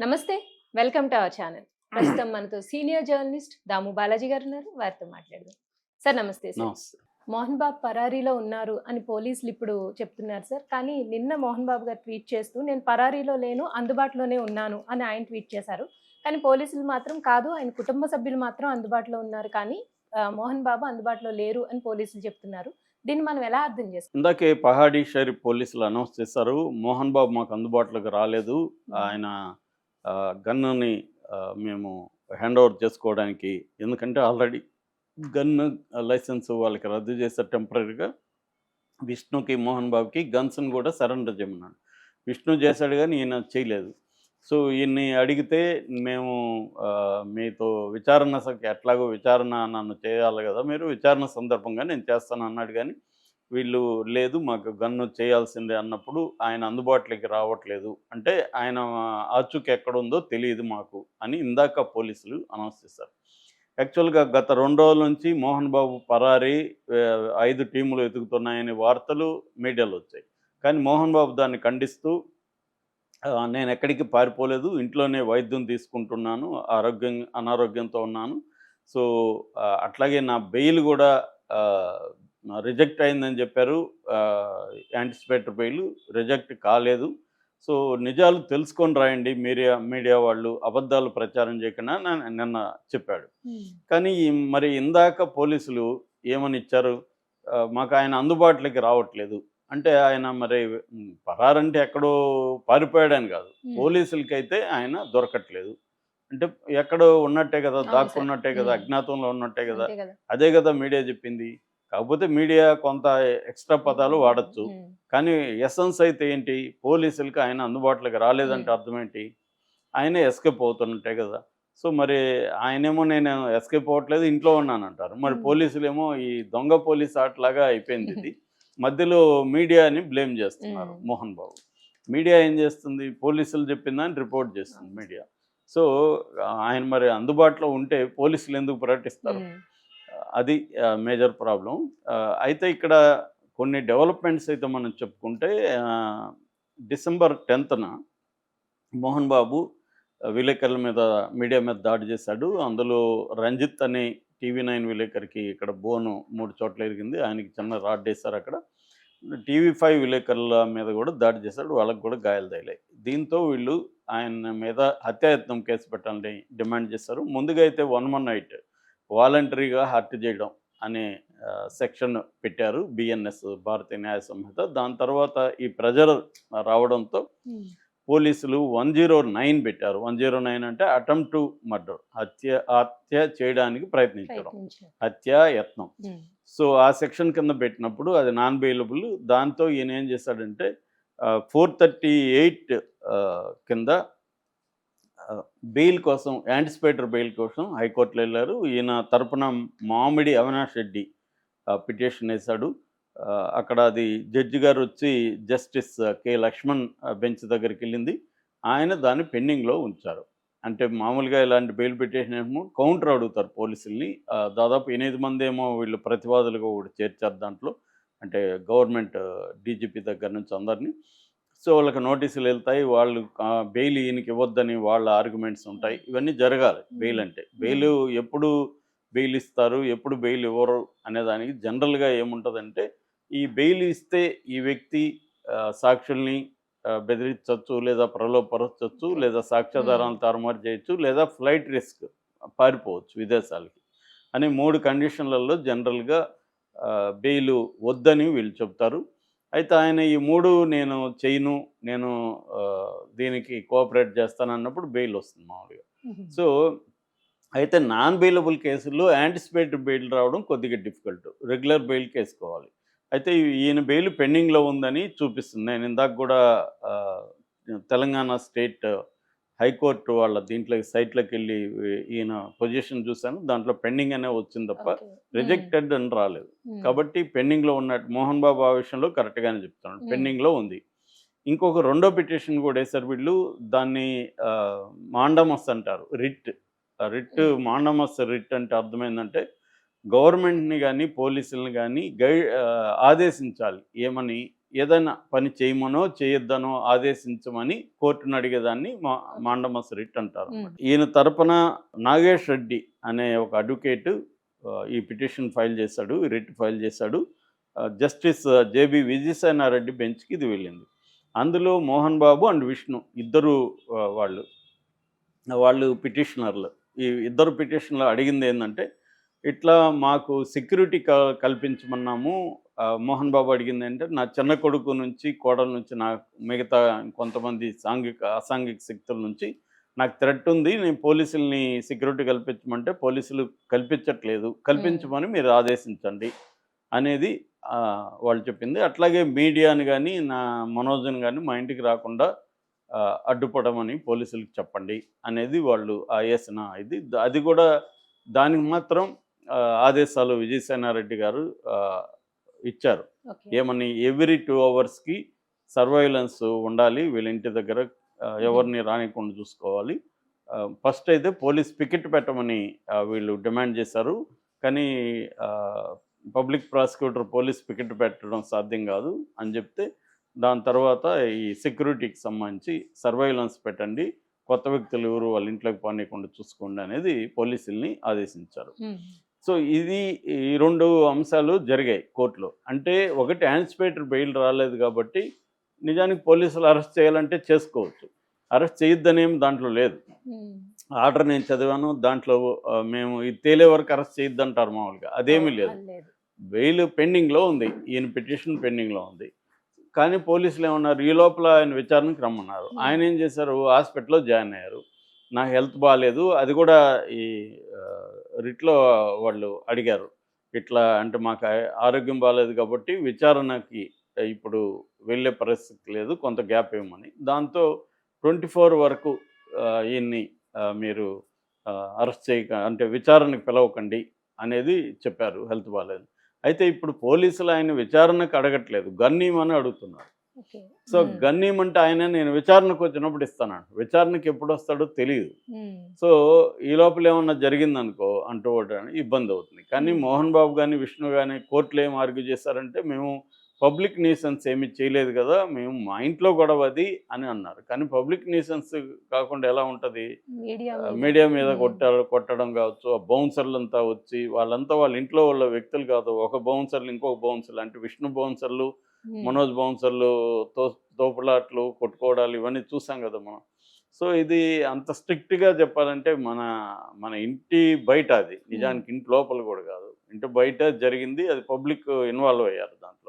నమస్తే. Welcome to our channel. ప్రస్తుతం మనతో సీనియర్ జర్నలిస్ట్ దాము బాలాజీ గారు ఉన్నారు. వారితో మాట్లాడదాం. సార్ నమస్తే సార్. నమస్తే. మోహన్ బాబు పరారీలో ఉన్నారు అని పోలీసులు ఇప్పుడు చెప్తున్నారు సార్. కానీ నిన్న మోహన్ బాబు గారు ట్వీట్ చేస్తూ నేను పరారీలో లేను, అందుబాటులోనే ఉన్నాను అని ఆయన ట్వీట్ చేశారు. కానీ పోలీసులు మాత్రం కాదు, ఆయన కుటుంబ సభ్యులు మాత్రం అందుబాటులో ఉన్నారు కానీ మోహన్ బాబు అందుబాటులో లేరు అని పోలీసులు చెప్తున్నారు. దీన్ని మనం ఎలా అర్థం చేసుకోవాలి? ఇందాకే పహాడీ షరీఫ్ పోలీసులు అనౌన్స్ చేశారు. మోహన్ బాబు మాకు అందుబాటులోకి రాలేదు. ఆయన గన్నుని మేము హ్యాండ్ ఓవర్ చేసుకోవడానికి, ఎందుకంటే ఆల్రెడీ గన్ లైసెన్స్ వాళ్ళకి రద్దు చేశారు టెంపరరీగా. విష్ణుకి, మోహన్ బాబుకి గన్స్‌ని కూడా సరెండర్ చేయమన్నాడు. విష్ణు చేశాడు గానీ ఈయన చేయలేదు. సో, ఈయన్ని అడిగితే మేము మీతో ఎట్లాగో విచారణ నన్ను చేయాలి గదా! మీరు విచారణ సందర్భంగా నేను చేస్తాను అన్నాడు గానీ, వీళ్ళు లేదు మాకు గన్ను చేయాల్సిందే అన్నప్పుడు ఆయన అందుబాటులోకి రావట్లేదు. అంటే ఆయన ఆచూకీ ఎక్కడుందో తెలీదు మాకు అని ఇందాక పోలీసులు అనౌన్స్ చేశారు. యాక్చువల్‌గా గత 2 రోజుల నుంచి మోహన్ బాబు పరారీ 5 టీములు వెతుకుతున్నాయనే వార్తలు మీడియాలో వచ్చాయి. కానీ మోహన్ బాబు దాన్ని ఖండిస్తూ నేనెక్కడికి పారిపోలేదు. ఇంట్లోనే వైద్యం తీసుకుంటున్నాను. అనారోగ్యంతో ఉన్నాను. సో, అట్లాగే నా బెయిల్ గూడా ఆహ్, రిజెక్ట్ అయిందని జెప్పారు. యాంటిసిపేటరీ బెయిల్ రిజెక్ట్ కాలేదు. సో, నిజాలు తెలుసుకొని రాయండి మీడియా మీడియా వాళ్ళు. అబద్ధాలు ప్రచారం చేయకుండా నిన్న చెప్పాడు. కానీ మరి ఇందాక పోలీసులు ఏమని ఇచ్చారు? మాకాయన అందుబాటులోకి రావట్లేదు. అంటే ఆయన మరి పరారంటే ఎక్కడో పారిపోయాడని కాదు. హ్మ్. పోలీసులకైతే ఆయన దొరకట్లేదు. అంటే ఎక్కడో ఉన్నట్టే కదా! అవును సార్. దాక్కున్నట్టే కదా! అజ్ఞాతంలో ఉన్నట్టే కదా! అంతే కదా! అదే కదా మీడియా చెప్పింది. కాకపోతే మీడియా కొంత ఎక్స్‌ట్రా పదాలు వాడొచ్చు. హ్మ్. కానీ ఎసెన్స్ అయితే ఏంటి? పోలీసులకి ఆయన అందుబాటులోకి రాలేదంటే హ్మ్. అర్థమేంటి? ఆయనే ఎస్కేప్ అవుతున్నట్టే కదా! సో, మరి ఆయనేమో నేను ఎస్కేప్ అవ్వట్లేదు ఇంట్లో ఉన్నానంటారు. మరి హ్మ్. పోలీసులేమో ఈ దొంగ పోలీస్ ఆటలాగా అయిపోయిందిది. మధ్యలో మీడియాని బ్లేమ్ చేస్తున్నారు హ్మ్. మోహన్ బాబు. మీడియా ఏం చేస్తుంది? పోలీసులు చెప్పిందాన్ని రిపోర్ట్ చేస్తుంది అవును. మీడియా. సో, ఆయన మరి అందుబాటులో ఉంటే పోలీసులు ఎందుకు ప్రకటిస్తారు? హ్మ్. అది మేజర్ ప్రాబ్లమ్. అయితే ఇక్కడ కొన్ని డెవలప్‌మెంట్స్ అయితే మనం చెప్పుకుంటే ఆహ్, డిసెంబర్ 10న మోహన్ బాబు విలేకరుల మీద, మీడియా మీద దాడి చేశాడు. అందులో రంజిత్ అనే టీవీ9 విలేకరికి ఇక్కడ బోను 3 చోట్ల ఇరిగింది. ఆయనకి చిన్న రాడ్డేశారక్కడ. టీవీ5 విలేకరుల మీద కూడా దాడి చేశాడు. వాళ్ళకి కూడా గాయాలు తగిలాయి. దీంతో వీళ్ళు ఆయన మీద హత్యాయత్నం కేసు పెట్టాలని డిమాండ్ చేశారు. ముందుగా అయితే 118 వాలంటరీగా హత్య చేయడం అనే సెక్షన్ పెట్టారు. బిఎన్ఎస్ భారతీయ న్యాయ సంహిత. దాని తర్వాత ఈ ప్రెజర్ రావడంతో హ్మ్. పోలీసులు 109 పెట్టారు. 109 అంటే అటెంప్ట్ టు మర్డర్, హత్య చేయడానికి ప్రయత్నించడం. ప్రయత్నించారు. హత్యాయత్నం. హ్మ్. సో, ఆ సెక్షన్ కింద పెట్టినప్పుడు అది నాన్ బెయిలబుల్. దాంతో ఈయన ఏం చేశాడంటే 438 కింద బెయిల్ కోసం, యాంటిసిపేటరీ బెయిల్ కోసం హైకోర్టులో ఎళ్లారు. ఈయన తరపున మామిడి అవినాష్ రెడ్డి పిటిషన్ ఏసాడు. అక్కడ అది జడ్జి గారొచ్చి జస్టిస్ లక్ష్మణ్ బెంచ్ దగ్గరికెళ్ళింది. ఆయన దాన్ని పెండింగ్‌లో ఉంచారు. అంటే మామూలుగా ఇలాంటి బెయిల్ పిటిషన్ ఏమో కౌంటర్ అడుగుతారు పోలీసుల్ని. దాదాపు 8 మందేమో వీళ్ళు ప్రతివాదులుగా కూడా చేర్చారు దాంట్లో. అంటే గవర్నమెంట్ డీజీపీ దగ్గర నుంచి అందరిని. సో, వాళ్ళకి నోటీసులెళ్తాయి. వాళ్ళు బెయిల్ ఈయనకి ఇవ్వొద్దని వాళ్ళ ఆర్గ్యుమెంట్స్ ఉంటాయి. ఇవన్నీ జరగాలి బెయిల్ హ్మ్. అంటే. హ్మ్. ఎప్పుడు బెయిల్ ఇస్తారు, ఎప్పుడు బెయిల్ ఇవ్వరు అనేదానికి జనరల్‌గా ఏముంటదంటే, ఈ బెయిల్ ఇస్తే ఈ వ్యక్తి సాక్షుల్ని బెదిరించొచ్చు, లేదా ప్రలోభపరచొచ్చు, ఓకే. లేదా హ్మ్. సాక్ష్యాధారాలను తారుమారు చేయొచ్చు, లేదా ఫ్లైట్ రిస్క్ పారిపోవచ్చు విదేశాలకి అని 3 కండిషన్‌లలో జనరల్‌గా బెయిలు వద్దని వీళ్ళు చెప్తారు. అయితే ఆయన ఈ 3 నేను చెయ్యను, నేను దీనికి కోఆపరేట్ చేస్తానన్నప్పుడు బెయిల్ వస్తుంది మామూలుగా. హుహు. సో, అయితే నాన్ బెయిలబుల్ కేసుల్లో యాంటిసిపేటరీ బెయిల్ రావడం కొద్దిగా డిఫికల్ట్. రెగ్యులర్ బెయిల్‌కేసుకోవాలి. అయితే ఈయన బెయిల్ పెండింగ్‌లో ఉందని చూపిస్తుంది. నేను ఇందాక గూడా ఆహ్, తెలంగాణ స్టేట్ హైకోర్ట్ వాళ్ళ దీంట్లోకి సైట్‌లోకెళ్ళి ఈయన పొజిషన్ చూసాను. దాంట్లో పెండింగ్ అనే వచ్చింది తప్ప ఓకే. హ్మ్. రిజెక్టెడ్ అని రాలేదు. హ్మ్. కాబట్టి పెండింగ్‌లో ఉన్నట్టు మోహన్ బాబు ఆ విషయంలో కరెక్ట్‌గానే చెప్తున్నాడు. హ్మ్. పెండింగ్‌లో ఉంది. ఇంకొక రెండో పిటిషన్ గూడా ఏసారు వీళ్ళు. దాన్ని ఆహ్, మాండమస్ అంటారు. హ్మ్. మాండమస్ రిట్ అంటే అర్థమైందంటే, గవర్నమెంట్‌ని గాని, పోలీసుల్ని గాని ఆదేశించాలి. ఏమని? ఏదైనా పని చేయమనో చేయొద్దనో ఆదేశించమని కోర్టును అడిగేదాన్ని మాండమస్ రిట్ అంటారు. ఈయన తరపున నాగేష్ రెడ్డి అనే ఒక అడ్వకేట్ ఈ పిటిషన్ ఫైల్ చేశాడు, ఈ రిట్ ఫైల్ చేశాడు. జస్టిస్ జేబి విజయసేనారెడ్డి బెంచ్కి ఇది వెళ్ళింది. అందులో మోహన్ బాబు అండ్ విష్ణు ఇద్దరు వాళ్ళు పిటిషనర్లు. ఈ ఇద్దరు పిటిషన్లు అడిగింది ఏంటంటే, ఇట్లా మాకు సెక్యూరిటీ కల్పించమన్నాము. మోహన్ బాబు అడిగింది అంటే, నా చిన్న కొడుకు నుంచి కోడల నుంచి నాకు మిగతా కొంతమంది అసాంఘిక శక్తుల నుంచి నాకు థ్రెట్ ఉంది. నేను పోలీసుల్ని సెక్యూరిటీ కల్పించమంటే పోలీసులు కల్పించట్లేదు, కల్పించమని మీరు ఆదేశించండి అనేది వాళ్ళు చెప్పింది. అట్లాగే మీడియాని కానీ మనోజ్ని కానీ మా ఇంటికి రాకుండా అడ్డుపడమని పోలీసులకు చెప్పండి అనేది వాళ్ళు వేసిన ఇది. అది కూడా దానికి మాత్రం ఆదేశాలు విజయసేనారెడ్డి గారు ఇచ్చారు. ఏమని, ఎవ్రీ 2 అవర్స్కి సర్వైలెన్స్ ఉండాలి, వీళ్ళ ఇంటి దగ్గర ఎవరిని రానికుండా చూసుకోవాలి. ఫస్ట్ అయితే పోలీస్ పికెట్ పెట్టమని వీళ్ళు డిమాండ్ చేశారు. కానీ పబ్లిక్ ప్రాసిక్యూటర్ పోలీస్ పికెట్ పెట్టడం సాధ్యం కాదు అని చెప్తే, దాని తర్వాత ఈ సెక్యూరిటీకి సంబంధించి సర్వైలెన్స్ పెట్టండి, కొత్త వ్యక్తులు ఎవరు వాళ్ళ ఇంట్లోకి పోనీయకుండా చూసుకోండి అనేది పోలీసుల్ని ఆదేశించారు. సో ఈ 2 అంశాలు జరిగాయి కోర్టులో. అంటే ఒకటి, యాంటిసిపేటరీ బెయిల్ రాలేదు కాబట్టి నిజానికి పోలీసులు అరెస్ట్ చేయాలంటే చేసుకోవచ్చు, అరెస్ట్ చేయొద్దనేమి దాంట్లో లేదు. ఆర్డర్ నేను చదివాను, దాంట్లో మేము ఇది తేలే వరకు అరెస్ట్ చేయొద్దంటారు మామూలుగా, అదేమీ లేదు. బెయిల్ పెండింగ్లో ఉంది, ఈయన పిటిషన్ పెండింగ్లో ఉంది. కానీ పోలీసులు ఏమన్నారు, ఈ లోపల ఆయన విచారణకు రమ్మన్నారు. ఆయన ఏం చేశారు, హాస్పిటల్లో జాయిన్ అయ్యారు. నాకు హెల్త్ బాగాలేదు, అది కూడా ఈ రిట్లో వాళ్ళు అడిగారు. ఇట్లా అంటే మాకు ఆరోగ్యం బాగాలేదు కాబట్టి విచారణకి ఇప్పుడు వెళ్ళే పరిస్థితి లేదు, కొంత గ్యాప్ ఇవ్వమని. దాంతో 24 వరకు ఈయన్ని మీరు అరెస్ట్ అంటే విచారణకు పిలవకండి అనేది చెప్పారు, హెల్త్ బాగాలేదు. అయితే ఇప్పుడు పోలీసులు ఆయన విచారణకు అడగట్లేదు, గన్నీమని అడుగుతున్నారు. సో గన్నీమంటే ఆయన నేను విచారణకు వచ్చినప్పుడు ఇస్తానంట, విచారణకు ఎప్పుడు వస్తాడో తెలియదు. సో ఈ లోపల ఏమన్నా జరిగిందనుకో అంటూ ఇబ్బంది అవుతుంది. కానీ మోహన్ బాబు కానీ విష్ణు కానీ కోర్టులో ఏం ఆర్గ్యూ చేశారంటే, మేము పబ్లిక్ న్యూసెన్స్ ఏమీ చేయలేదు కదా, మేము మా ఇంట్లో గొడవ అది అని అన్నారు. కానీ పబ్లిక్ న్యూసెన్స్ కాకుండా ఎలా ఉంటుంది, మీడియా మీద కొట్టడం కావచ్చు, ఆ బౌన్సర్లంతా వచ్చి వాళ్ళంతా వాళ్ళ ఇంట్లో వాళ్ళ వ్యక్తులు కాదు, ఒక బౌన్సర్లు ఇంకొక బౌన్సర్లు అంటే విష్ణు బౌన్సర్లు మనోజ్ బౌన్సర్లు తోపులాట్లు కొట్టుకోవడాలు ఇవన్నీ చూసాం కదా మనం. సో ఇది అంత స్ట్రిక్ట్గా చెప్పాలంటే మన ఇంటి బయట, అది నిజానికి ఇంటి లోపల కూడా కాదు, ఇంటి బయట జరిగింది, అది పబ్లిక్ ఇన్వాల్వ్ అయ్యారు దాంట్లో.